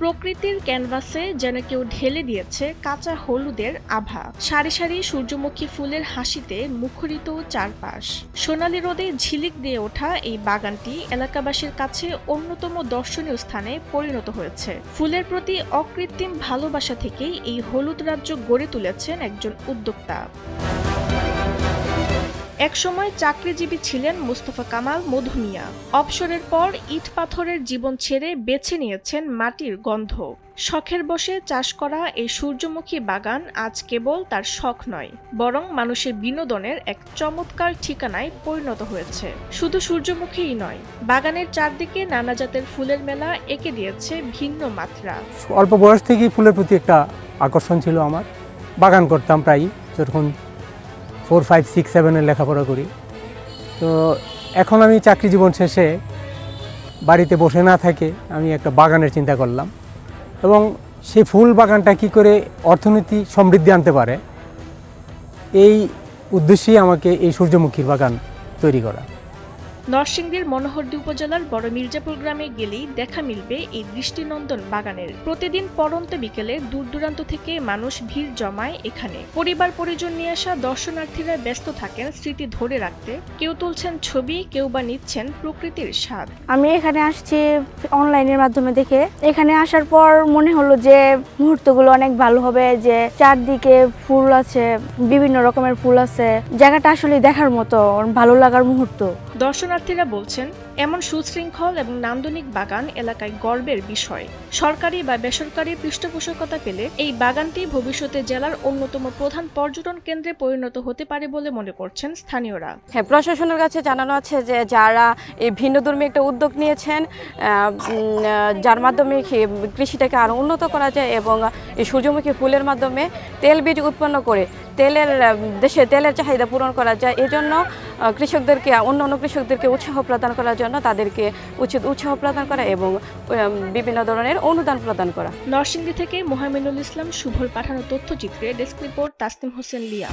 প্রকৃতির ক্যানভাসে যেন কেউ ঢেলে দিয়েছে কাঁচা হলুদের আভা। সারি সারি সূর্যমুখী ফুলের হাসিতে মুখরিত চারপাশ। সোনালী রোদে ঝিলিক দিয়ে ওঠা এই বাগানটি এলাকাবাসীর কাছে অন্যতম দর্শনীয় স্থানে পরিণত হয়েছে। ফুলের প্রতি অকৃত্রিম ভালোবাসা থেকেই এই হলুদ রাজ্য গড়ে তুলেছেন একজন উদ্যোক্তা। একসময় চাকরিজীবী ছিলেন মোস্তফা কামাল মধু মিয়া। অবসরের পর ইট পাথরের জীবন ছেড়ে বেছে নিয়েছেন মাটির গন্ধ। শখের বশে চাষ করা এই সূর্যমুখী বাগান আজ কেবল তার শখ নয়, বরং মানুষের বিনোদনের এক চমৎকার ঠিকানায় পরিণত হয়েছে। শুধু সূর্যমুখীই নয়, বাগানের চারদিকে নানা জাতের ফুলের মেলা এঁকে দিয়েছে ভিন্ন মাত্রা। অল্প বয়স থেকেই ফুলের প্রতি একটা আকর্ষণ ছিল আমার। বাগান করতাম প্রায় যখন 4, 5, 6, 7 লেখাপড়া করি। তো এখন আমি চাকরি জীবন শেষে বাড়িতে বসে না থেকে আমি একটা বাগানের চিন্তা করলাম, এবং সেই ফুল বাগানটা কী করে অর্থনীতি সমৃদ্ধি আনতে পারে এই উদ্দেশ্যেই আমাকে এই সূর্যমুখীর বাগান তৈরি করা। নরসিংদীর মনোহরদী উপজেলার বড় মির্জাপুর গ্রামে গেলেই দেখা মিলবে এই দৃষ্টিনন্দন বাগানের। প্রতিদিন পড়ন্ত বিকেলে দূর দূরান্ত থেকে মানুষ ভিড় জমায় এখানে। পরিবার পরিজন নিয়ে আসা দর্শনার্থীরা ব্যস্ত থাকেন স্মৃতি ধরে রাখতে। কেউ তুলছেন ছবি, কেউ বা নিচ্ছেন প্রকৃতির স্বাদ। আমি এখানে আসছি অনলাইনের মাধ্যমে দেখে। এখানে আসার পর মনে হলো যে মুহূর্তগুলো অনেক ভালো হবে, যে চারদিকে ফুল আছে, বিভিন্ন রকমের ফুল আছে। জায়গাটা আসলে দেখার মতো, ভালো লাগার মুহূর্ত। দর্শনার্থীরা বলছেন, এমন সুশৃঙ্খল এবং নান্দনিক বাগান এলাকায় গর্বের বিষয়। সরকারি বা বেসরকারি পৃষ্ঠপোষকতা পেলে এই বাগানটি ভবিষ্যতে জেলার অন্যতম প্রধান পর্যটন কেন্দ্রে পরিণত হতে পারে বলে মনে করছেন স্থানীয়রা। হ্যাঁ, প্রশাসনের কাছে জানানো আছে যে যারা এই ভিন্নধর্মী একটা উদ্যোগ নিয়েছেন, যার মাধ্যমে কৃষিটাকে আরও উন্নত করা যায় এবং এই সূর্যমুখী ফুলের মাধ্যমে তেল বীজ উৎপন্ন করে দেশে তেলের চাহিদা পূরণ করা যায়। এজন্য কৃষকদেরকে, অন্য কৃষকদেরকে উৎসাহ প্রদান করার জন্য তাদেরকে উচিত উৎসাহ প্রদান করা এবং বিভিন্ন ধরনের অনুদান প্রদান করা। নরসিংদী থেকে মোহামিনুল ইসলাম শুভর পাঠানো তথ্যচিত্রে ডেস্ক রিপোর্ট তাসনিম হোসেন লিয়া।